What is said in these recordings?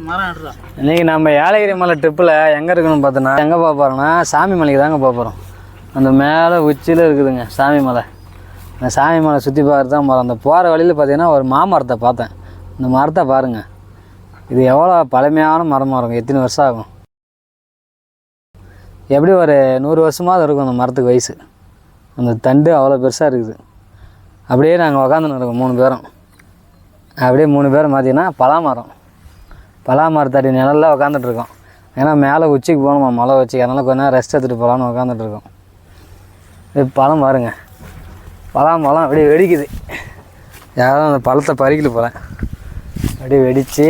இன்றைக்கி நம்ம ஏலகிரி மலை ட்ரிப்பில் எங்கே இருக்கணும்னு பார்த்தோன்னா எங்கே போக போகிறோம்னா சாமி மலைக்கு தாங்க போக போகிறோம். அந்த மேலே உச்சியில் இருக்குதுங்க சாமி மலை. அந்த சாமி மலை சுற்றி பார்த்து தான் போகிறோம். அந்த போகிற வழியில் பார்த்தீங்கன்னா ஒரு மாமரத்தை பார்த்தேன். இந்த மரத்தை பாருங்கள், இது எவ்வளோ பழமையான மரமாக இருக்கும், எத்தனை வருஷம் ஆகும், எப்படி ஒரு 100 வருஷமாவது இருக்கும் அந்த மரத்துக்கு வயசு. அந்த தண்டு அவ்வளோ பெருசாக இருக்குது. அப்படியே நாங்கள் உக்காந்துன்னு இருக்கோம் 3 பேரும். அப்படியே 3 பேரும் பார்த்தீங்கன்னா பலாமரத்தடி நிழலில் உக்காந்துட்ருக்கோம். ஏன்னா மேலே உச்சிக்கு போகணுமா மலை உச்சிக்கு, அதனால் கொஞ்ச நேரம் ரெஸ்ட் எடுத்துகிட்டு போகலான்னு உக்காந்துட்ருக்கோம். இது பழம் பாருங்கள், பழம் அப்படியே வெடிக்குது. யாரும் அந்த பழத்தை பறிக்கல போல, அப்படியே வெடித்து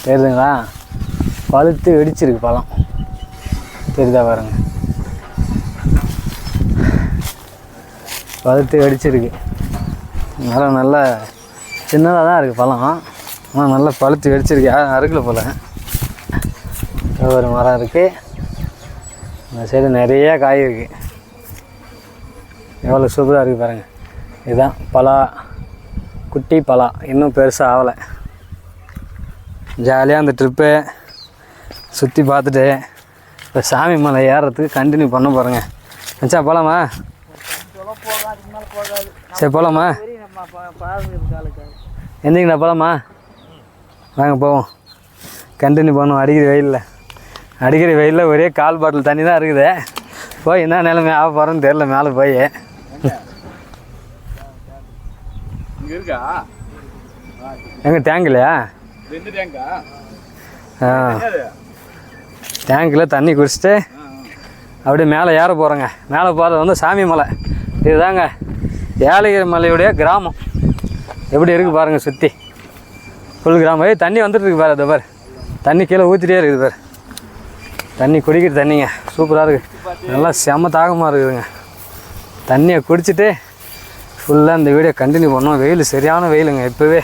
தெரியுதுங்களா, பழுத்து வெடிச்சிருக்கு பழம், தெரியுதா பாருங்கள், பழுத்து வெடிச்சிருக்கு. மரம் நல்லா சின்னதாக தான் இருக்குது பழம், ஆனால் நல்லா பழுத்து வெடிச்சிருக்கு. யாரும் அறுக்கல போல். ஒரு மரம் இருக்குது, இந்த சைடு நிறைய காய் இருக்குது. எவ்வளோ சூப்பராக இருக்குது பாருங்கள். இதுதான் பலா, குட்டி பலா, இன்னும் பெருசாக ஆகலை. ஜாலியாக அந்த ட்ரிப்பை சுற்றி பார்த்துட்டு இப்போ சாமி மலை ஏறுறதுக்கு கண்டினியூ பண்ண போகிறேங்க. நினச்சா போகலாமா? சரி போகலாமா? எந்திங்கண்ணா போகலாமா? வாங்க போவோம், கண்டினியூ பண்ணுவோம். அடிக்கிற வெயிலில் ஒரே கால் பாட்டில் தண்ணி தான் இருக்குது. போய் என்ன நிலைமை ஆக போகிறோன்னு தெரில. மேலே போய் எங்கே டேங்க் இல்லையா? டேங்கில் தண்ணி குடிச்சிட்டு அப்படியே மேலே ஏற போகிறோங்க. மேலே போகிறது வந்து சாமி மலை. இதுதாங்க ஏலகிரி மலையுடைய கிராமம். எப்படி இருக்குது பாருங்கள், சுற்றி ஃபுல் கிராமம். தண்ணி வந்துட்டு இருக்கு பாரு, அதை பாரு, தண்ணி கீழே ஊற்றிட்டே இருக்குது பாரு. தண்ணி குடிக்கிற தண்ணிங்க சூப்பராக இருக்குது, நல்லா செம்ம தாகமாக இருக்குதுங்க. தண்ணியை குடிச்சிட்டு ஃபுல்லாக இந்த வீடியோ கண்டினியூ பண்ணோம். வெயில் சரியான வெயிலுங்க, இப்போவே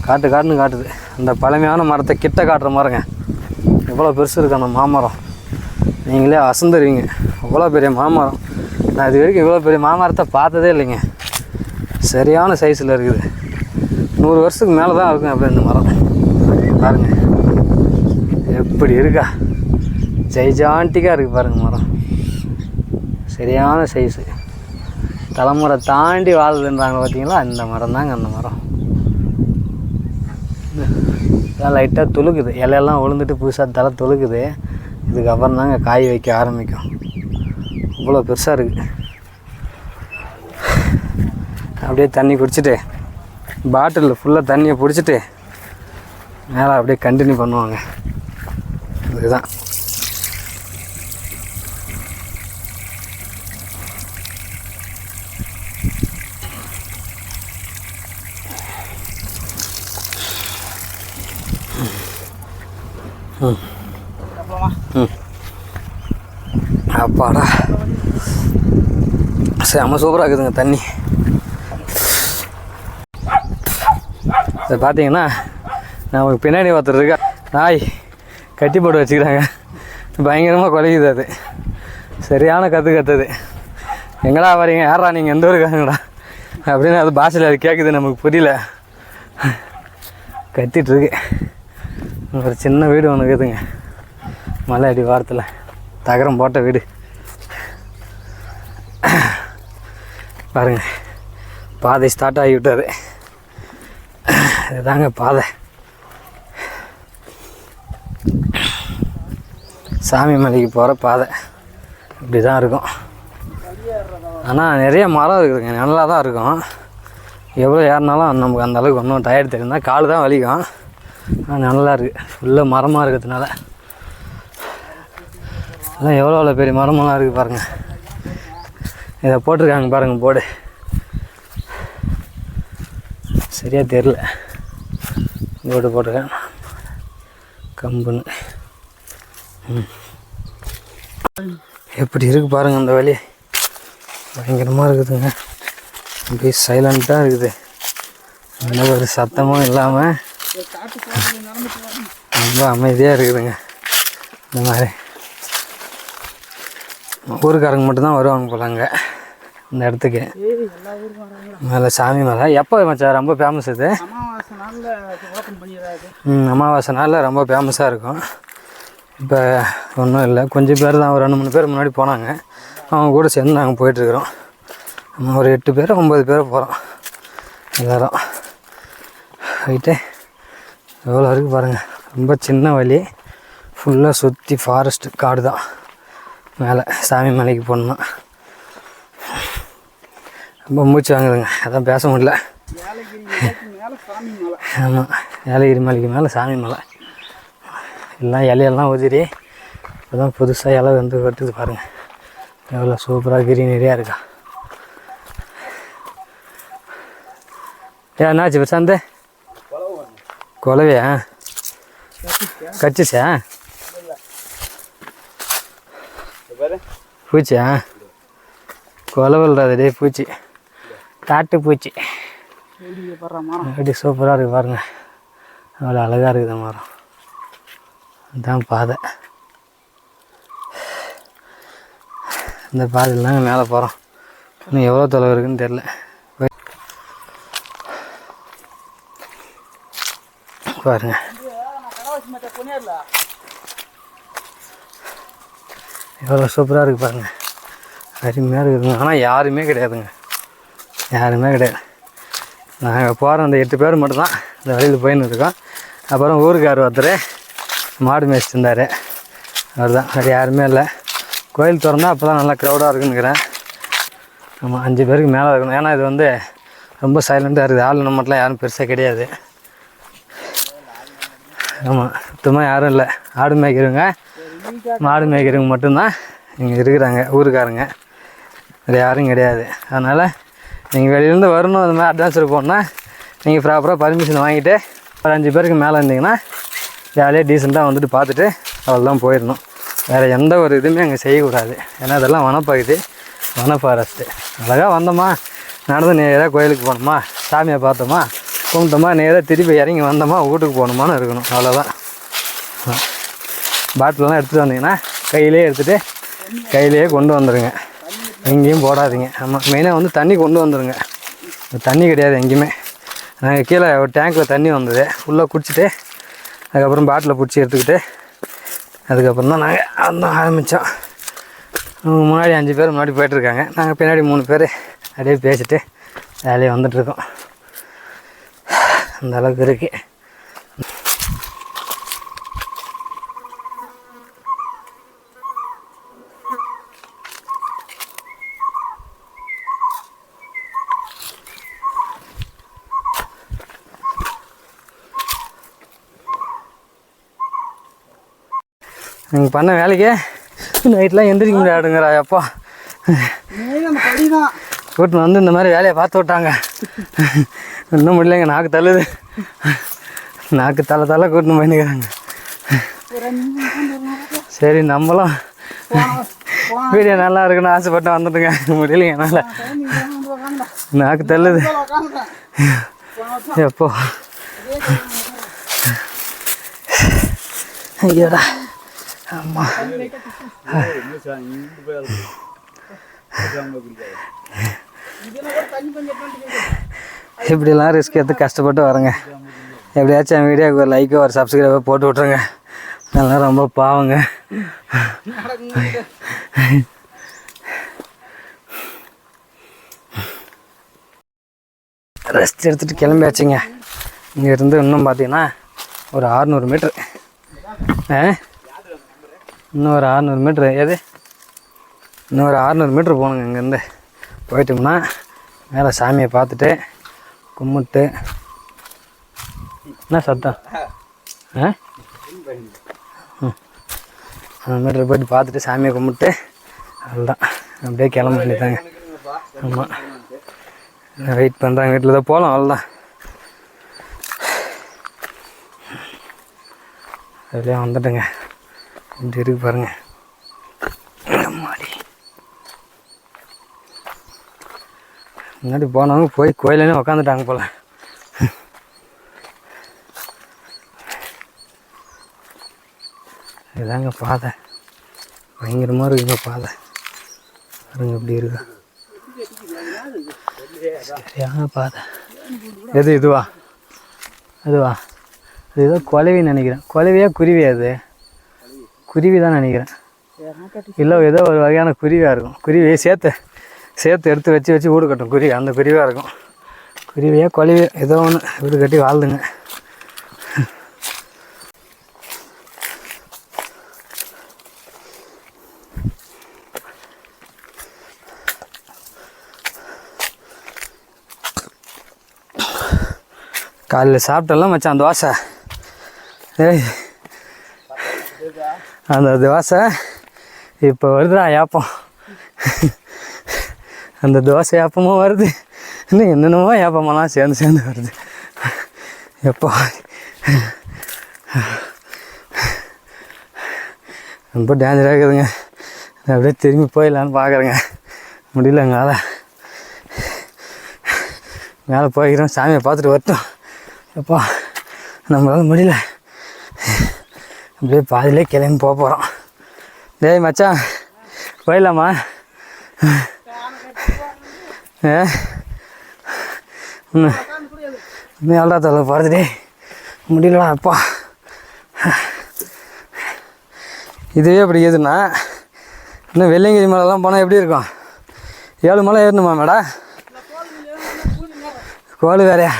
காட்டுன்னு காட்டுது. அந்த பழமையான மரத்தை கிட்ட காட்டுற மாதிரிங்க, எவ்வளோ பெருசு இருக்குது அந்த மாமரம். நீங்களே அசந்துருவீங்க, அவ்வளோ பெரிய மாமரம். நான் இது வரைக்கும் இவ்வளோ பெரிய மாமரத்தை பார்த்ததே இல்லைங்க. சரியான சைஸில் இருக்குது. 100 வருஷத்துக்கு மேலே தான் இருக்கும் அப்படி இந்த மரம். பாருங்கள் எப்படி இருக்கா, ஜெய்ஜாண்டிக்காக இருக்குது பாருங்கள் மரம். சரியான சைஸு, தலைமுறை தாண்டி வாழுதுன்றாங்க பார்த்தீங்களா, அந்த மரம் தாங்க அந்த மரம். இதெல்லாம் லைட்டாக துளுக்குது, இலையெல்லாம் விழுந்துட்டு புதுசாக தலை துளுக்குது. இதுக்கப்புறம் தாங்க காய் வைக்க ஆரம்பிக்கும். இவ்வளோ பெருசாக இருக்குது. அப்படியே தண்ணி குடிச்சிட்டு பாட்டிலில் ஃபுல்லாக தண்ணியை பிடிச்சிட்டு மேலே அப்படியே கண்டினியூ பண்ணுவாங்க. இதுதான் அப்பாடா, செம்ம சூப்பராக இருக்குதுங்க தண்ணி. இதை பார்த்தீங்கன்னா நமக்கு பின்னாடி ஒருத்தர் இருக்கா, நாய் கட்டி போட்டு வச்சுக்கிறாங்க, பயங்கரமாக குலைக்குது. அது சரியான கற்றுது. எங்கடா வரீங்க, யாரா நீங்கள், எந்த ஊருக்காங்கடா அப்படின்னு அது பாஷையில் அது கேட்குது, நமக்கு புரியல. கத்திட்டுருக்கு. ஒரு சின்ன வீடு ஒன்று இருக்குதுங்க மலை அடி வாரத்தில், தகரம் போட்ட வீடு பாருங்கள். பாதை ஸ்டார்ட் ஆகிவிட்டாது. இதுதாங்க பாதை, சாமி மலைக்கு போகிற பாதை. இப்படி தான் இருக்கும். ஆனால் நிறைய மரம் இருக்குதுங்க, நல்லா தான் இருக்கும். எவ்வளோ ஏறினாலும் நமக்கு அந்தளவுக்கு ஒன்றும் டயர்டு தெரியுதுனா, கால் தான் வலிக்கும். ஆனால் நல்லா இருக்குது, ஃபுல்லாக மரமாக இருக்கிறதுனால. அதான் எவ்வளோ பெரிய மரமெல்லாம் இருக்குது பாருங்கள். இதை போட்டிருக்காங்க பாருங்கள் போர்டு, சரியாக தெரில. போர்டு போட்டிருக்கேன் கம்புன்னு. எப்படி இருக்குது பாருங்கள் அந்த வழி, பயங்கரமாக இருக்குதுங்க. அப்படியே சைலண்ட்டாக இருக்குது, எந்த ஒரு சத்தமும் இல்லாமல் ரொம்ப அமைதியாக இருக்குதுங்க. இந்த மாதிரி ஊருக்காரங்க மட்டும்தான் வருவாங்க போலாங்க. இந்த இடத்துக்கு. மேலே சாமி மலை. எப்போ மச்சான் ரொம்ப ஃபேமஸ் இது? அமாவாசை நாளில் ரொம்ப ஃபேமஸாக இருக்கும். இப்போ ஒன்றும் இல்லை, கொஞ்சம் பேர் தான், ஒரு 2-3 பேர் முன்னாடி போனாங்க. அவங்க கூட சேர்ந்து நாங்கள் போயிட்டுருக்குறோம். நம்ம ஒரு 8 பேர் 9 பேர் போகிறோம் எல்லோரும். போயிட்டு எவ்வளோ இருக்குது பாருங்கள். ரொம்ப சின்ன வழி, ஃபுல்லாக சுற்றி ஃபாரஸ்ட்டு காடு தான். மேலே சாமி மலைக்கு போகணுன்னா ரொம்ப மூச்சு வாங்குதுங்க, அதான் பேச முடியல. ஆமாம், ஏலகிரி மலைக்கு மேலே சாமி மலை. எல்லாம் இலையெல்லாம் உதிரி இப்போ தான் புதுசாக இலை வந்து கட்டுது பாருங்கள். எவ்வளோ சூப்பராக கிரீனரியாக இருக்கா. என்னாச்சு பிரசாந்த்? குலவையா கச்சிச்சா? பூச்சியா? குலவல்றாது டே, பூச்சி, காட்டு பூச்சி. அப்படி சூப்பராக இருக்குது பாருங்கள். அவ்வளோ அழகாக இருக்குது மரம். அதுதான் பாதை. இந்த பாதையில் தாங்க மேலே போகிறோம். இன்னும் எவ்வளோ தொலைவு இருக்குதுன்னு தெரில. பாருங்க எவ்வளோ சூப்பராக இருக்குது பாருங்கள். அருமையாக இருக்குதுங்க. ஆனால் யாருமே கிடையாதுங்க, யாருமே கிடையாது. நாங்கள் போகிற அந்த 8 பேர் மட்டும்தான் இந்த வழியில் போயின்னு இருக்கோம். அப்புறம் ஊருக்கார் ஒருத்தர் மாடு மேய்ச்சிட்டு இருந்தார், அவர் தான். வேறு யாருமே இல்லை. கோயில் திறந்தால் அப்போ தான் நல்லா க்ரௌடாக இருக்குன்னுக்கிறேன். ஆமாம், 5 பேருக்கு மேலே இருக்கணும். ஏன்னா இது வந்து ரொம்ப சைலண்ட்டாக இருக்குது. ஆள் நம்மட்டெலாம் யாரும் பெருசாக கிடையாது. ஆமாம், சுத்தமாக யாரும் இல்லை. ஆடு மேய்க்கிறவங்க, மாடு மேய்க்கிறவங்க மட்டும்தான் இங்கே இருக்கிறாங்க, ஊருக்காரங்க. அது யாரும் கிடையாது. அதனால் நீங்கள் வெளியிலேருந்து வரணும், அது மாதிரி அட்வான்ஸ் போகணுன்னா நீங்கள் ப்ராப்பராக பர்மிஷன் வாங்கிட்டு ஒரு 5 பேருக்கு மேலே இருந்தீங்கன்னா ஜாலியாக டீசெண்டாக வந்துட்டு பார்த்துட்டு அவ்வளோதான் போயிடணும். வேறு எந்த ஒரு இதுவுமே அங்கே செய்யக்கூடாது. ஏன்னா அதெல்லாம் வனப்பகுதி, வன ஃபாரஸ்ட்டு. அழகாக வந்தோமா, நடந்து நேராக கோயிலுக்கு போகணுமா, சாமியை பார்த்தோமா, கும்பிட்டோமா, நேராக திருப்பி இறங்கி வந்தோமா, வீட்டுக்கு போகணுமான்னு இருக்கணும். அவ்வளோதான். பாட்டிலெலாம் எடுத்துகிட்டு வந்தீங்கன்னா கையிலேயே கொண்டு வந்துடுங்க, எங்கேயும் போடாதீங்க. ஆமாம், மெயினாக வந்து தண்ணி கொண்டு வந்துடுங்க. தண்ணி கிடையாது எங்கேயுமே. நாங்கள் கீழே ஒரு டேங்க்கில் தண்ணி வந்தது, ஃபுல்லாக குடிச்சிட்டு அதுக்கப்புறம் பாட்டிலை பிடிச்சி எடுத்துக்கிட்டு அதுக்கப்புறம் தான் நாங்கள் வந்து ஆரம்பித்தோம். முன்னாடி 5 பேர் முன்னாடி போய்ட்டுருக்காங்க, நாங்கள் பின்னாடி 3 பேர் அப்படியே பேசிட்டு வேலையை வந்துட்டுருக்கோம். அந்த அளவுக்கு இருக்குது. நீங்கள் பண்ண வேலைக்கு நைட்லாம் எந்திரிக்க முடியாதுங்கிறா. அப்பா கூட்டின்னு வந்து இந்த மாதிரி வேலையை பார்த்து விட்டாங்க. இன்னும் முடியலைங்க, நாக்கு தள்ளுது, நாக்கு தலை கூட்டின்னு போயின்னுக்கிறாங்க. சரி, நம்மளும் வீடியோ நல்லா இருக்குன்னு ஆசைப்பட்டு வந்துட்டுங்க, முடியலைங்க என்னால், நாக்கு தள்ளுது. எப்போ ஐயோடா. ஆமாம், இப்படிலாம் ரிஸ்க் எடுத்து கஷ்டப்பட்டு வரேங்க. எப்படியாச்சும் என் வீடியோக்கு ஒரு லைக்கோ ஒரு சப்ஸ்கிரைபோ போட்டு விட்ருங்க. அதெல்லாம் ரொம்ப பாவங்க. ரெஸ்ட் எடுத்துகிட்டு கிளம்பியாச்சுங்க. இங்கேருந்து இன்னும் பார்த்தீங்கன்னா ஒரு 600 மீட்ரு. இன்னும் ஒரு 600 மீட்ரு. எது இன்னும் ஒரு 600 மீட்ரு போகணுங்க. இங்கேருந்து போயிட்டோம்னா மேலே சாமியை பார்த்துட்டு கும்பிட்டு. என்ன சத்தம்? 100 மீட்டர் போய்ட்டு பார்த்துட்டு சாமியை கும்பிட்டு அவ்வளோதான், அப்படியே கிளம்ப வேண்டியதாங்க. ஆமாம், வெயிட் பண்ணுறாங்க, வீட்டில் தான் போகலாம். அவ்வளோதான், அப்படியே வந்துட்டுங்க. இப்படி இருக்கு பாருங்கள். முன்னாடி போனவங்க போய் கோயிலே உக்காந்துட்டாங்க போல். இதுதாங்க பாதை, பயங்கரமாக இருக்குங்க பாதை. பாருங்க எப்படி இருக்கு. சரியான பாதை. எது இதுவா? அதுவா? அது ஏதோ குலவின்னு நினைக்கிறேன். குலவியா குருவியா? அது குருவி தான் நினைக்கிறேன். இல்லை ஏதோ ஒரு வகையான குருவியாக இருக்கும். குருவியை சேர்த்து எடுத்து வச்சு வீடு கட்டும் குருவி. அந்த குருவியாக இருக்கும். குருவியா குலவி ஏதோ ஒன்று வீடு கட்டி வாழ்ந்துங்க. காலையில் சாப்பிட்டெல்லாம் மச்சான் தோசை. ஏய் அந்த தோசை இப்போ வருதுடா ஏப்பம். அந்த தோசை ஏப்பமும் வருது, இன்னும் என்னென்னமோ ஏப்பமெல்லாம் சேர்ந்து வருது. எப்போ ரொம்ப டேஞ்சராக இருக்குதுங்க. அப்படியே திரும்பி போயிடலான்னு பார்க்குறேங்க. முடியல எங்களால். மேலே போய்க்கிறோம், சாமியை பார்த்துட்டு வரட்டும். எப்போ நம்மளால முடியல. அப்படியே பாதிலே கிளம்பி போகிறோம். டேய் மச்சான் போயிடலாமா? இன்னும் எவ்வளோ தொலை போகிறது? டே முடியலடா அப்பா. இதுவே அப்படி ஏதுண்ணா, இன்னும் வெள்ளையங்கிரி மலைலாம் போனால் எப்படி இருக்கும்? 7 மலை ஏறணுமா மேடம்? கோல் வேறையா?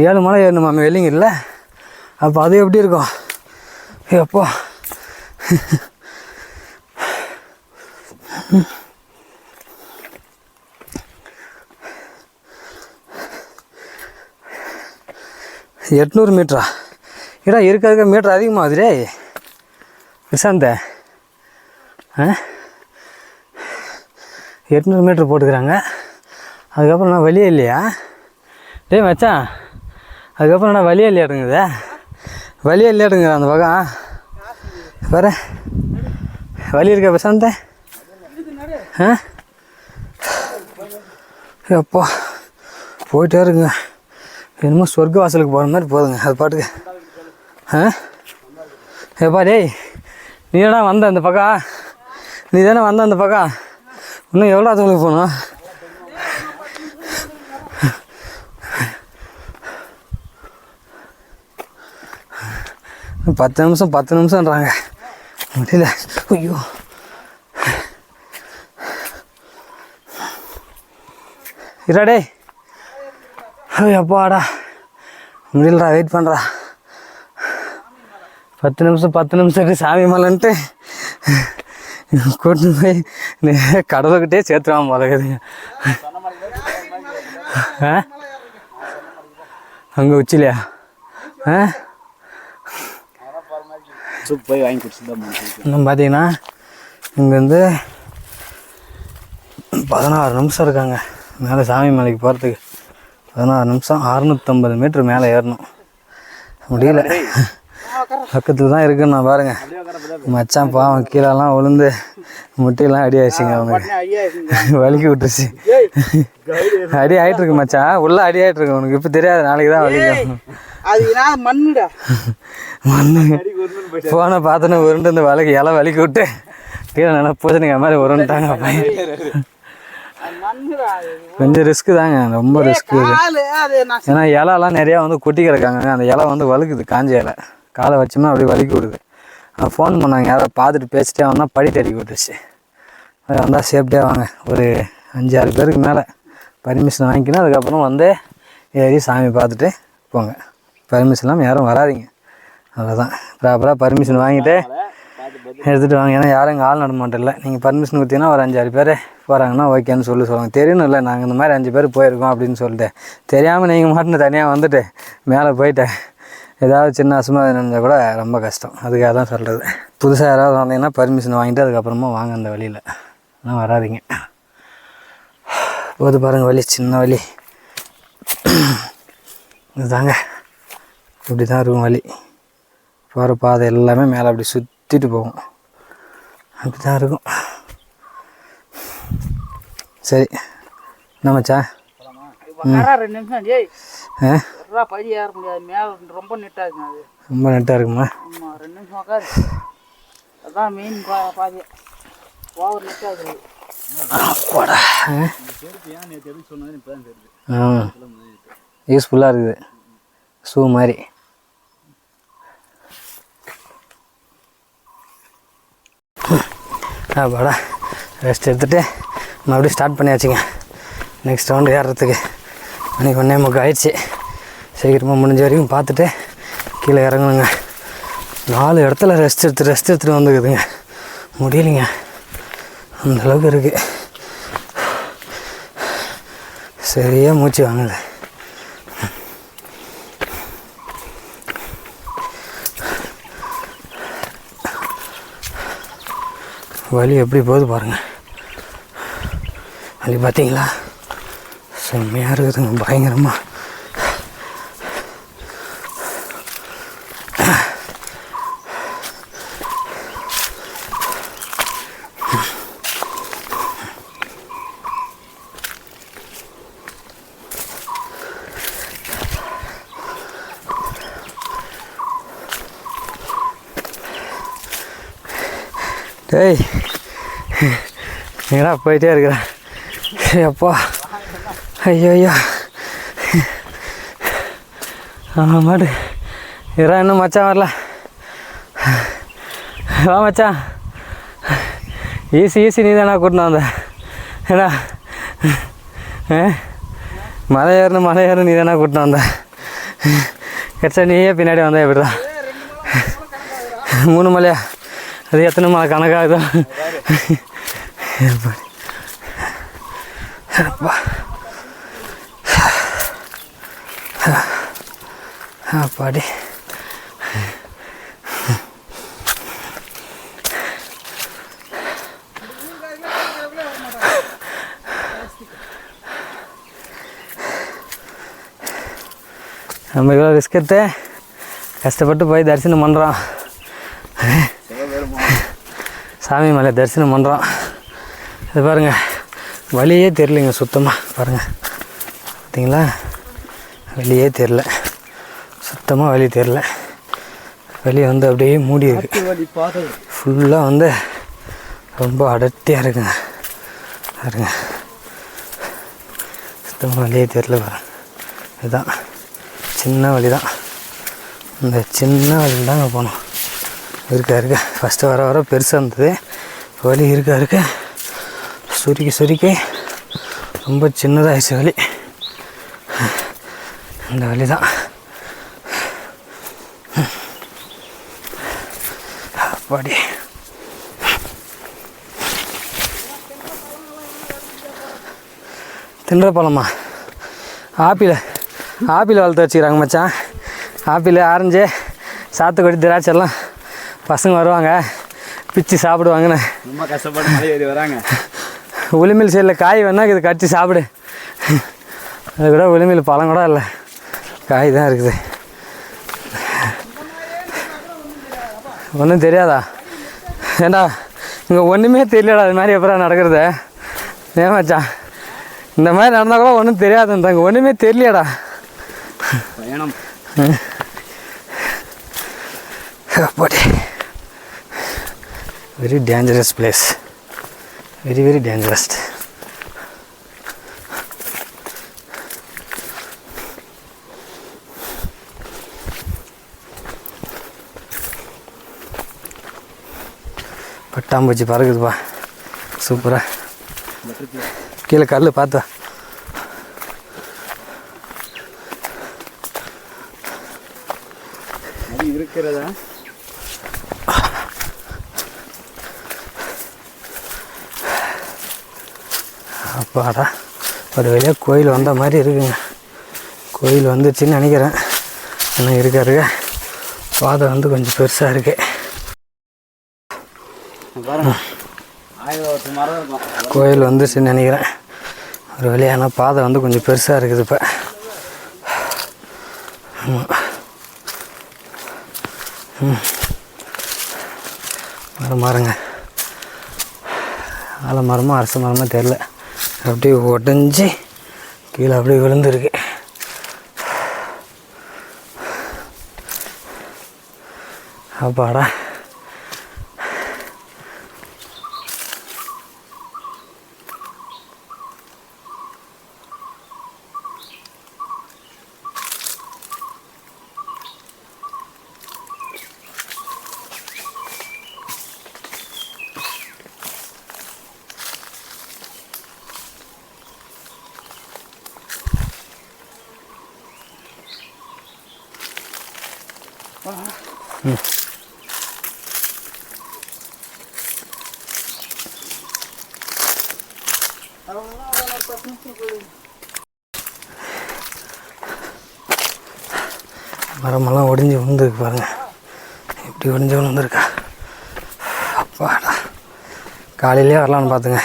7 மலை ஏறணுமா வெள்ளையங்கிரியில்? அப்போ அது எப்படி இருக்கும்? எப்போ எட்நூறு மீட்டரா? ஏடா இருக்க மீட்டர் அதிகமாகுதுரே விசாந்த. 800 மீட்டர் போட்டுக்கிறாங்க. அதுக்கப்புறம் நான் வழியே இல்லையா? டேய் மச்சான், அதுக்கப்புறம் நான் வழியே இல்லையாடுங்குதே. வழியே இல்லையாடுங்க அந்த பக்கம். வர வழி இருக்கா பிரசாந்த? அப்பா போயிட்டே இருக்குங்க. என்னமோ சொர்க்க வாசலுக்கு போகிற மாதிரி போதுங்க அது பாட்டுக்கு. எப்பா டேய், நீ தானே வந்த அந்த பக்கம்? நீ தானே வந்த அந்த பக்கம்? இன்னும் எவ்வளோ அதுங்களுக்கு போகணும்? பத்து நிமிஷம்ன்றாங்க. முடியல. ஐயோ இராடே. அப்பாடா முடியலடா, வெயிட் பண்ணுறா. 10 நிமிஷம் சாமி மலைன்ட்டு கூட்டு போய் கடவுள்கிட்டே சேர்த்துவான் போலக்குதுங்க. அங்கே உச்சிலையா? போய் வாங்கி குடிச்சுதான். இன்னும் பார்த்தீங்கன்னா இங்கேருந்து 16 நிமிஷம் இருக்காங்க மேலே சாமி மலைக்கு போகிறதுக்கு. 16 நிமிஷம் 650 மீட்ரு மேலே ஏறணும். முடியல, பக்கத்தில் தான் இருக்குன்னு நான் பாருங்க. மச்சான் பாவம் கீழெல்லாம் விழுந்து முட்டையெல்லாம் அடி ஆயிடுச்சுங்க. அவனுக்கு வலிக்கி விட்டுருச்சு. அடி ஆகிட்டு இருக்கு மச்சான், உள்ள அடி ஆகிட்டு இருக்கு. உனக்கு இப்போ தெரியாது, நாளைக்கு தான் வலிக்கும். மண்ணு போன பார்த்தோன்னே உருண்டு இந்த வலிக்கு இலை வலிக்கி விட்டு கீழே நல்லா பூசணிங்க மாதிரி உருண்டுட்டாங்க. கொஞ்சம் ரிஸ்க்கு தாங்க, ரொம்ப ரிஸ்க்கு இது. ஏன்னா இலைலாம் நிறையா வந்து கொட்டி கிடக்காங்க. அந்த இலை வந்து வலுக்குது, காஞ்ச இலை. காலை வச்சோம்னா அப்படியே வலிக்கி விடுது. ஃபோன் பண்ணாங்க, யாரோ பார்த்துட்டு பேசிட்டே வந்தால் படி தடி விட்டுருச்சு. அது வந்தால் சேஃப்டியாக வாங்க. ஒரு 5-6 பேருக்கு மேலே பர்மிஷன் வாங்கிக்கணும். அதுக்கப்புறம் வந்து ஏறி சாமி பார்த்துட்டு போங்க. பர்மிஷன் இல்லாமல் யாரும் வராதிங்க. அவ்வளோதான். ப்ராப்பராக பர்மிஷன் வாங்கிட்டு எடுத்துகிட்டு வாங்க. ஏன்னா யாரும் இங்கே ஆள் நடமாட்டில்லை. நீங்கள் பர்மிஷன் கொடுத்தீங்கன்னா ஒரு 5-6 பேர் போகிறாங்கன்னா ஓகேன்னு சொல்லுவாங்க. தெரியணும் இல்லை, நாங்கள் இந்த மாதிரி 5 பேர் போயிருக்கோம் அப்படின்னு சொல்லிட்டு. தெரியாமல் நீங்கள் மட்டும் தனியாக வந்துட்டு மேலே போயிட்டு ஏதாவது சின்ன அசுமாதி நினைஞ்சால் கூட ரொம்ப கஷ்டம். அதுக்காக தான் சொல்கிறது. புதுசாக யாராவது வந்தீங்கன்னா பர்மிஷன் வாங்கிட்டு அதுக்கப்புறமா வாங்க. அந்த வழியில் ஆனால் வராதிங்க. போது பாருங்கள் வழி, சின்ன வழி இதுதாங்க. இப்படி தான் இருக்கும் வழி. போகிற பாதை எல்லாமே மேலே அப்படி சுற்றிட்டு போகும். அப்படி தான் இருக்கும். சரி நம்மச்சா ரொம்ப நெட்டாக இருக்குமா? அதான் மெயின் பாதி ஓவர் நெட்டாக இருக்குது. அப்பாடா. யூஸ்ஃபுல்லாக இருக்குது ஷூ மாதிரி. அப்பாடா ரெஸ்ட் எடுத்துகிட்டு மறுபடியும் ஸ்டார்ட் பண்ணியாச்சுங்க. நெக்ஸ்ட் ரவுண்டு ஏறுறதுக்கு மணி 1:45 ஆயிடுச்சு. சீக்கிரமாக முடிஞ்ச வரைக்கும் பார்த்துட்டு கீழே இறங்கணுங்க. 4 இடத்துல ரெஸ்ட் எடுத்துகிட்டு வந்துக்குதுங்க. முடியலைங்க, அந்தளவுக்கு இருக்குது. சரியாக மூச்சு வாங்குது. வலி எப்படி போகுது பாருங்கள். வலி பார்த்தீங்களா? செம்மையாக இருக்குதுங்க, பயங்கரமாக. டேய் எங்கடா போயிட்டே இருக்கிறேன். அப்பா ஐயோ ஐயோ மாடு இரா இன்னும் மச்சான் வரல. வா மச்சான், ஈஸி நீ தானே கூட்டின்னு வந்த. ஏடா மலை ஏறணும் நீ தானே கூட்டின்னு வந்த. கட்சா நீயே பின்னாடி வந்தா எப்படிதான்? 3 மலையா? அது எத்தனை மலை கணக்காகுதோ. அப்பாடி நம்ம இவ்வளோ ரிஸ்க் எடுத்து கஷ்டப்பட்டு போய் தரிசனம் பண்ணுறோம். சாமி மலை தரிசனம் பண்ணுறோம். இது பாருங்கள், வழியே தெரிலிங்க சுத்தமாக. பாருங்கள் பார்த்தீங்களா, வெளியே தெரில, சுத்தமாக வழி தெரில. வெளியே வந்து அப்படியே மூடி இருக்கு. ஃபுல்லாக வந்து ரொம்ப அடர்த்தியாக இருக்குங்க. பாருங்க, சுத்தமாக வழியே தெரில. பாருங்க, இதுதான் சின்ன வழி தான். இந்த சின்ன வழியில் தாங்க போகணும். இருக்க ஃபஸ்ட்டு வர பெருசாக இருந்தது. வலி இருக்க சுருக்கி ரொம்ப சின்னதாகிடுச்சு வலி. இந்த வலி தான். அப்பாடி தின்ற பழமா? ஆப்பிள் வளர்த்து வச்சுக்கிறாங்க மச்சான். ஆப்பிள், ஆரஞ்சு, சாத்துக்குடி, திராட்சைலாம் பசங்க வருவாங்க, பிச்சு சாப்பிடுவாங்கன்னு. ரொம்ப கஷ்டப்பட்டு மலை ஏறி வராங்க. உளிமில் சைடில் காய் வேணால் இது கடிச்சு சாப்பிடு. அது கூட உளிமில் பழம் கூட இல்லை, காய் தான் இருக்குது. ஒன்றும் தெரியாதா? ஏண்டா இங்கே ஒன்றுமே தெரியலடா. அது மாதிரி எப்போ நடக்கிறது? ஏமாச்சான் இந்த மாதிரி நடந்தால் கூட ஒன்றும் தெரியாதுன்றாங்க. ஒன்றுமே தெரியலையாடா. பயணம் அப்படி very dangerous place, very dangerous. பட்டாம்பூச்சி பறக்குதுப்பா, சூப்பரா. கீழே கல் பார்த்தா இருக்கிறதா? அப்பாடா, ஒரு வழியாக கோயில் வந்த மாதிரி இருக்குங்க. கோயில் வந்துச்சுன்னு நினைக்கிறேன். ஆனால் இருக்க பாதை வந்து கொஞ்சம் பெருசாக இருக்கு. கோயில் வந்துச்சுன்னு நினைக்கிறேன். ஒரு வழியான பாதை வந்து கொஞ்சம் பெருசாக இருக்குது இப்போ. மரங்க, ஆலமரமாக அரச மரமாக தெரில, அப்படியே உடஞ்சி கீழே அப்படியே விழுந்துருக்கு. அப்பாடா, மரமெல்லாம் ஒடிஞ்சு விழுந்துருக்கு பாருங்க, இப்படி ஒடிஞ்சு விழுந்துருக்கா. அப்பாடா, காலையிலே வரலான்னு பார்த்துங்க,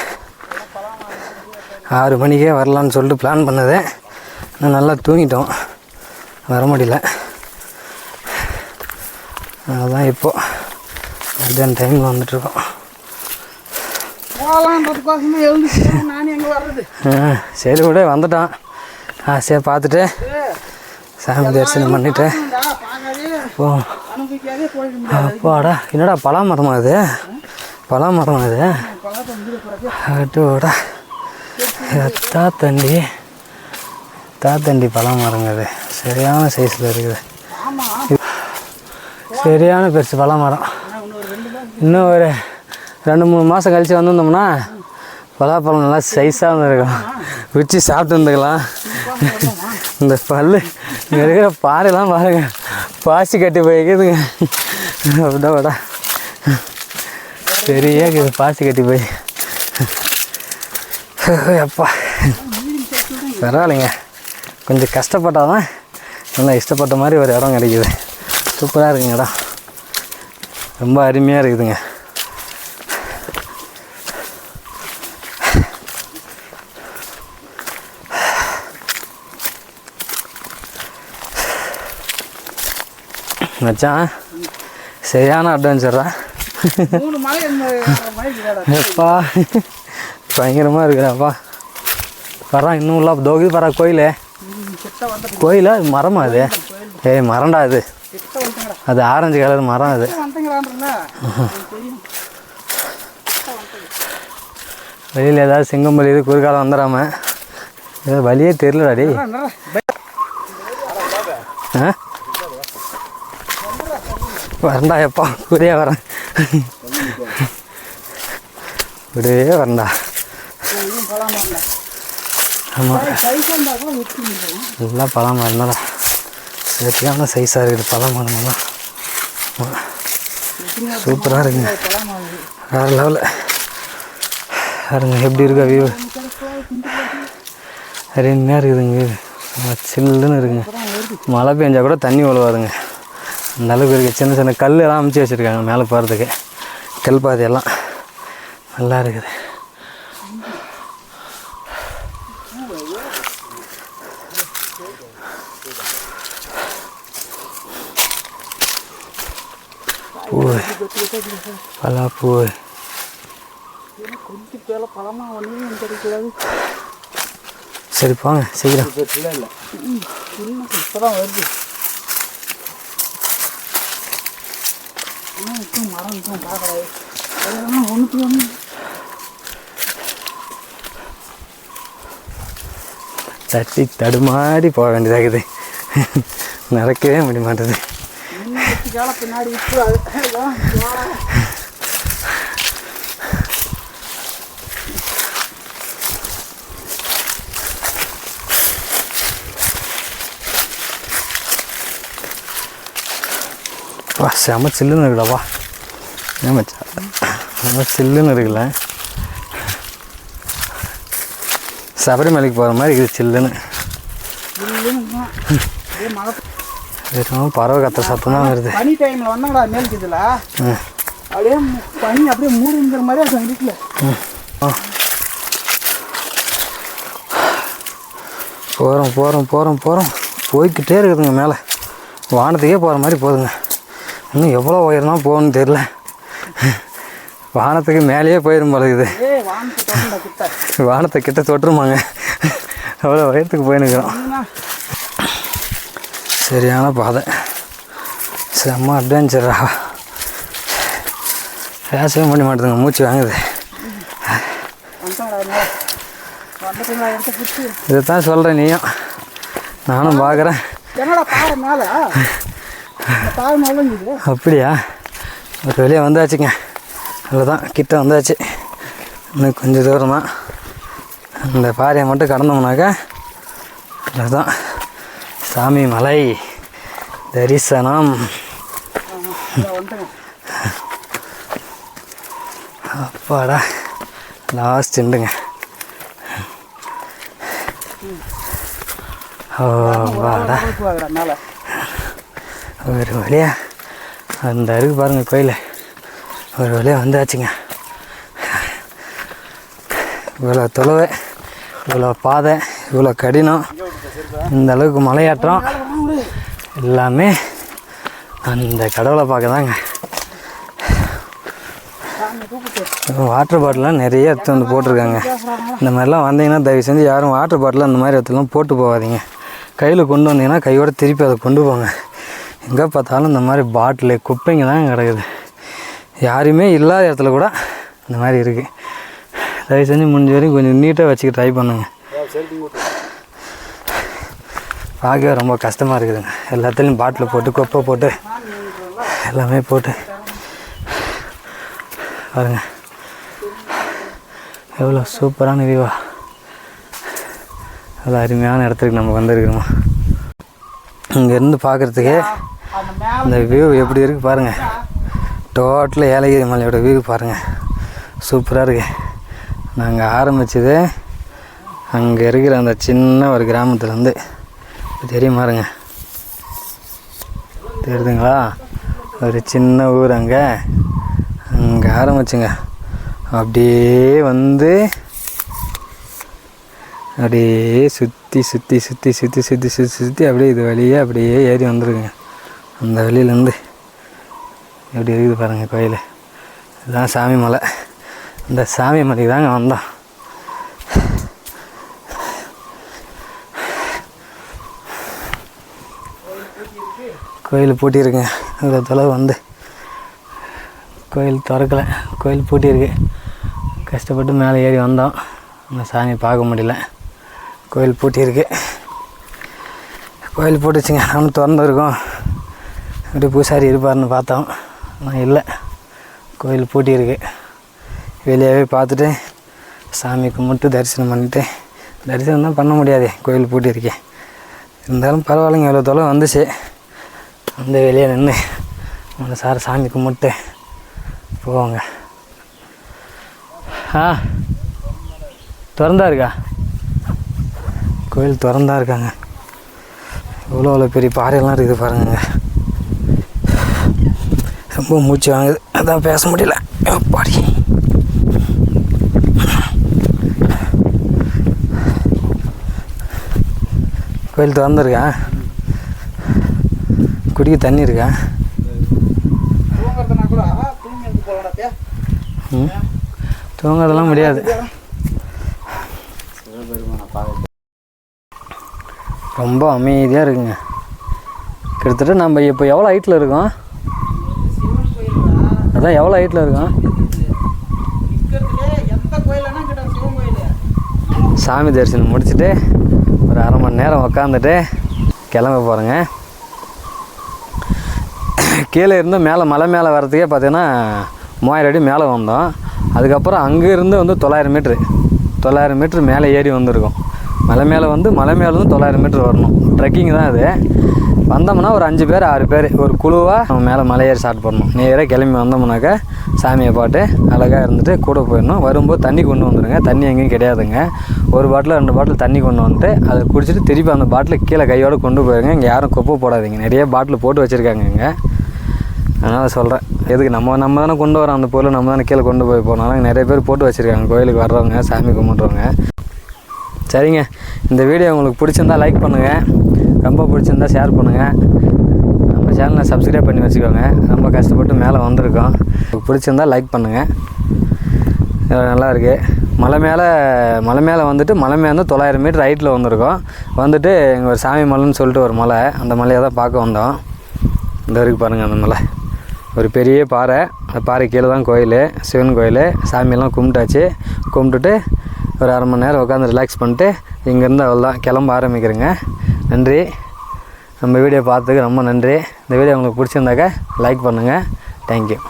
6 மணிக்கே வரலான்னு சொல்லிட்டு பிளான் பண்ணது. நான் நல்லா தூங்கிட்டோம், வர முடியல. அதுதான் இப்போது மத்தியான டைமில் வந்துட்டுருக்கோம். சரி விட வந்துட்டோம். சரி பார்த்துட்டு சாமி தரிசனம் பண்ணிவிட்டு ஓ அப்பாடா, என்னடா பலா மரமா இது? பலா மரமா இது? அட்டோடா, தாத்தண்டி பலா மரங்க இது. சரியான சைஸில் இருக்குது, சரியான பெருசு பலா மரம். இன்னும் ஒரு 2-3 மாதம் கழித்து வந்திருந்தோம்னா பலாப்பழம் நல்லா சைஸாக இருந்திருக்கும், வச்சு சாப்பிட்டு இருந்துக்கலாம். இந்த பல் இங்கே இருக்கிற பாறைலாம் பாருங்க, பாசி கட்டி போய்க்குதுங்க. அப்படிடாடா, சரியா இருக்குது பாசி கட்டி போய். அப்பா பரவாயில்லைங்க, கொஞ்சம் கஷ்டப்பட்டால் தான் நல்லா இஷ்டப்பட்ட மாதிரி ஒரு இடம் கிடைக்கிது. சூப்பராக இருக்குங்க இடம், ரொம்ப அருமையாக இருக்குதுங்க. மச்சான் சரியான அட்வென்ச்சரா எப்பா, பயங்கரமாக இருக்குறாப்பா. வரா இன்னும் இல்லை தோகி வரா கோயில் மரமா அது? மரம்டா அது, அது ஆரஞ்சு கலர் மரம் அது. வெளியில் ஏதாவது சிங்கம் இது குறுக்காலம் வந்துடாம, ஏதாவது வழியே தெரியலடாடி. வரண்டா எப்பா, கூடயே வரேன், கூடவே வரண்டா. ஆமாம், நல்லா பழம் மரம்தாடா, சரியான சைஸாக இருக்குது பழம் மரமெல்லாம். சூப்பராக இருக்குங்க, வேறு லெவலில் பாருங்க எப்படி இருக்கா வியூ. அருமையாக இருக்குதுங்க வியூ, சில்லுன்னு இருக்குங்க. மழை பெஞ்சால் கூட தண்ணி ஒழுவாதுங்க, அந்த அளவுக்கு இருக்குது. சின்ன சின்ன கல் எல்லாம் அமைச்சு வச்சுருக்காங்க மேலே போகிறதுக்கு, கல் பாதையெல்லாம் நல்லா இருக்குது. பூ பலாப்பூ சரி போங்க சீக்கிரம். தட்டி தடுமாறி போக வேண்டியதாகுது, நடக்கவே முடிய மாட்டேது. வா செம சில்லுன்னு இருக்குடாப்பா, ஏன் மச்சா செம சில்லுன்னு இருக்குல்ல, சபரிமலைக்கு போகிற மாதிரி இருக்குது சில்லுன்னு. வெறும் பறவை கத்த சத்தம் தான் வருது. பனி டைமில் வந்தாங்களா மேலுக்கு இதில் அப்படியே பனி அப்படியே மூடிங்கிற மாதிரி அது இருக்குல்ல. போகிறோம் போகிறோம் போகிறோம் போகிறோம் போய்கிட்டே இருக்குதுங்க, மேலே வானத்துக்கே போகிற மாதிரி போகுதுங்க. இன்னும் எவ்வளோ உயரம்னா போகணுன்னு தெரில, வானத்துக்கு மேலேயே போயிடும் போல இருக்குது. வானத்தை கிட்ட தொட்டுருமாங்க, அவ்வளோ உயரத்துக்கு போயின்னுக்கிறோம். சரியான பாதை, செம்ம அட்வென்ச்சரா, பேசவே பண்ண மாட்டேதுங்க, மூச்சு வாங்குது. இதைத்தான் சொல்கிறேன், நீயும் நானும் பார்க்குறேன். அப்படியா, ஒரு வெளியே வந்தாச்சுங்க, அவ்வளோதான் கிட்ட வந்தாச்சு. இன்னும் கொஞ்சம் தூரம் தான், இந்த பாறையை மட்டும் கடந்தோம்னாக்கா அதுதான் சாமி மலை தரிசனம். அப்பாடா லாஸ்ட் எண்டுங்க. ஓவாடா மேலே ஒரு வழியா அந்த இருக்கு பாருங்கள் கோயில், ஒரு வழியாக வந்தாச்சுங்க. இவ்வளோ தொலைவு, இவ்வளோ பாதை, இவ்வளோ கடினம், இந்த அளவுக்கு மலையாற்றம் எல்லாமே அந்த கடவுளை பார்க்க தாங்க. வாட்டர் பாட்டிலாம் நிறைய எடுத்து வந்து போட்டிருக்காங்க. இந்த மாதிரிலாம் வந்தீங்கன்னா தயவு செஞ்சு யாரும் வாட்டர் பாட்டில் அந்த மாதிரி இடத்துலாம் போட்டு போகாதீங்க. கையில் கொண்டு வந்தீங்கன்னா கையோடு திருப்பி அதை கொண்டு போங்க. எங்கே பார்த்தாலும் இந்த மாதிரி பாட்டிலு குப்பைங்க தான் கிடக்குது. யாருமே இல்லாத இடத்துல கூட இந்த மாதிரி இருக்குது. தயவு செஞ்சு முடிஞ்ச வரைக்கும் கொஞ்சம் நீட்டாக வச்சுக்க ட்ரை பண்ணுங்கள். பார்க்கவே ரொம்ப கஷ்டமாக இருக்குதுங்க. எல்லாத்துலேயும் பாட்டில் போட்டு குப்பை போட்டு எல்லாமே போட்டு பாருங்க எவ்வளோ சூப்பரான வியூவா, அவ்வளோ அருமையான இடத்துக்கு நம்ம வந்திருக்கிறோமா. இங்கேருந்து பார்க்குறதுக்கே இந்த வியூ எப்படி இருக்குது பாருங்கள். டோட்டலாக ஏலகிரி மலையோட வியூ பாருங்கள், சூப்பராக இருக்குது. நாங்கள் ஆரம்பித்தது அங்கே இருக்கிற அந்த சின்ன ஒரு கிராமத்துலேருந்து தெரியுமாருங்க, தெரியுதுங்களா? ஒரு சின்ன ஊர் அங்கே ஆரம்பிச்சுங்க. அப்படியே வந்து அப்படியே சுற்றி சுற்றி சுற்றி சுற்றி சுற்றி சுற்றி சுற்றி அப்படியே இது வழியே அப்படியே ஏறி வந்துருக்குங்க. அந்த வழியிலேருந்து எப்படி இருக்குது பாருங்கள் கோயில். இதுதான் சாமி மலை. இந்த சாமி மலைக்கு தாங்க வந்தோம். கோயில் பூட்டியிருக்குங்க. இவ்வளோ தொலைவு வந்து கோயில் திறக்கலை, கோயில் பூட்டியிருக்கு. கஷ்டப்பட்டு மேலே ஏறி வந்தோம், அந்த சாமி பார்க்க முடியல, கோயில் பூட்டியிருக்கு. கோயில் பூட்டிச்சுங்க. நானும் திறந்துருக்கோம், இப்படி பூசாரி இருப்பார்னு பார்த்தோம், ஆனால் இல்லை, கோயில் பூட்டியிருக்கு. வெளியாகவே பார்த்துட்டு சாமி கும்பிட்டு தரிசனம் பண்ணிவிட்டு, தரிசனம் தான் பண்ண முடியாது கோயில் பூட்டியிருக்கேன். இருந்தாலும் பரவாயில்லைங்க, எவ்வளோ தொலை வந்துச்சு. அந்த வெளியே நின்று அந்த சாமி கும்பிட்டு போவாங்க. திறந்தா இருக்கா கோயில்? திறந்தா இருக்காங்க. எவ்வளோ பெரிய பாறையெல்லாம் இருக்குது பாருங்க. ரொம்ப மூச்சு வாங்குது, அதான் பேச முடியல. பாடி கோயில் திறந்துருக்கா? குடிக்க தண்ணி இருக்கா? தூங்கிறதெல்லாம் முடியாது. ரொம்ப அமைதியாக இருக்குங்க. கிட்டத்தட்ட நம்ம இப்போ எவ்வளோ ஹைட்டில் இருக்கோம்? அதான் எவ்வளோ ஹைட்டில் இருக்கோம்? சாமி தரிசனம் முடிச்சுட்டு ஒரு அரை மணி நேரம் உக்காந்துட்டு கிளம்ப போகிறேங்க. கீழே இருந்து மலை மேலே வர்றதுக்கே பார்த்தீங்கன்னா 3000 அடி மேலே வந்தோம். அதுக்கப்புறம் அங்கேருந்து வந்து 900 மீட்ரு மேலே ஏறி வந்திருக்கோம். மலை மேலே வந்து 900 மீட்ரு வரணும். ட்ரெக்கிங் தான் அது. வந்தோம்னா ஒரு 5 பேர் 6 பேர் ஒரு குழுவாக நம்ம மேலே மலையேறி ஸ்டார்ட் பண்ணணும். நேராக கிளம்பி வந்தோம்னாக்கா சாமியை பாட்டு அழகாக இருந்துட்டு கூட போயிடணும். வரும்போது தண்ணி கொண்டு வந்துடுங்க. தண்ணி எங்கேயும் கிடையாதுங்க. ஒரு பாட்டில் 2 பாட்டில் தண்ணி கொண்டு வந்துட்டு அதை குடிச்சிட்டு திருப்பி அந்த பாட்டில் கீழே கையோடு கொண்டு போயிருங்க. இங்கே யாரும் குப்பை போடாதீங்க. நிறைய பாட்டில் போட்டு வச்சுருக்காங்க இங்கே. அதனால் சொல்கிறேன், எதுக்கு நம்ம தானே கொண்டு வரோம் அந்த பொருள், நம்ம தானே கீழே கொண்டு போய் போனாலும் நிறைய பேர் போட்டு வச்சுருக்காங்க கோயிலுக்கு வர்றவங்க, சாமி கும்பிட்றவங்க. சரிங்க, இந்த வீடியோ உங்களுக்கு பிடிச்சிருந்தா லைக் பண்ணுங்கள், ரொம்ப பிடிச்சிருந்தா ஷேர் பண்ணுங்கள், நம்ம சேனலை சப்ஸ்கிரைப் பண்ணி வச்சுக்கோங்க. ரொம்ப கஷ்டப்பட்டு மேலே வந்திருக்கோம். உங்களுக்கு பிடிச்சிருந்தா லைக் பண்ணுங்கள். நல்லா இருக்குது. மலை மேலே வந்துட்டு மலை மேலே வந்து 900 மீட்டர் ஹைட்டில் வந்திருக்கோம். வந்துட்டு இங்கே ஒரு சாமி மலைன்னு சொல்லிட்டு ஒரு மலை, அந்த மலையை தான் பார்க்க வந்தோம். இந்த வரைக்கும் பாருங்கள், அந்த மலை ஒரு பெரிய பாறை. அந்த பாறை கீழே தான் கோயில், சிவன் கோயில். சாமியெல்லாம் கும்பிட்டாச்சு. கும்பிட்டுட்டு ஒரு அரை மணி நேரம் உட்காந்து ரிலாக்ஸ் பண்ணிட்டு இங்கேருந்து அவ்வளோதான் கிளம்ப ஆரம்பிக்கிறேங்க. நன்றி. நம்ம வீடியோ பார்த்ததுக்கு ரொம்ப நன்றி. இந்த வீடியோ உங்களுக்கு பிடிச்சிருந்தாக்கா லைக் பண்ணுங்கள். தேங்க்யூ.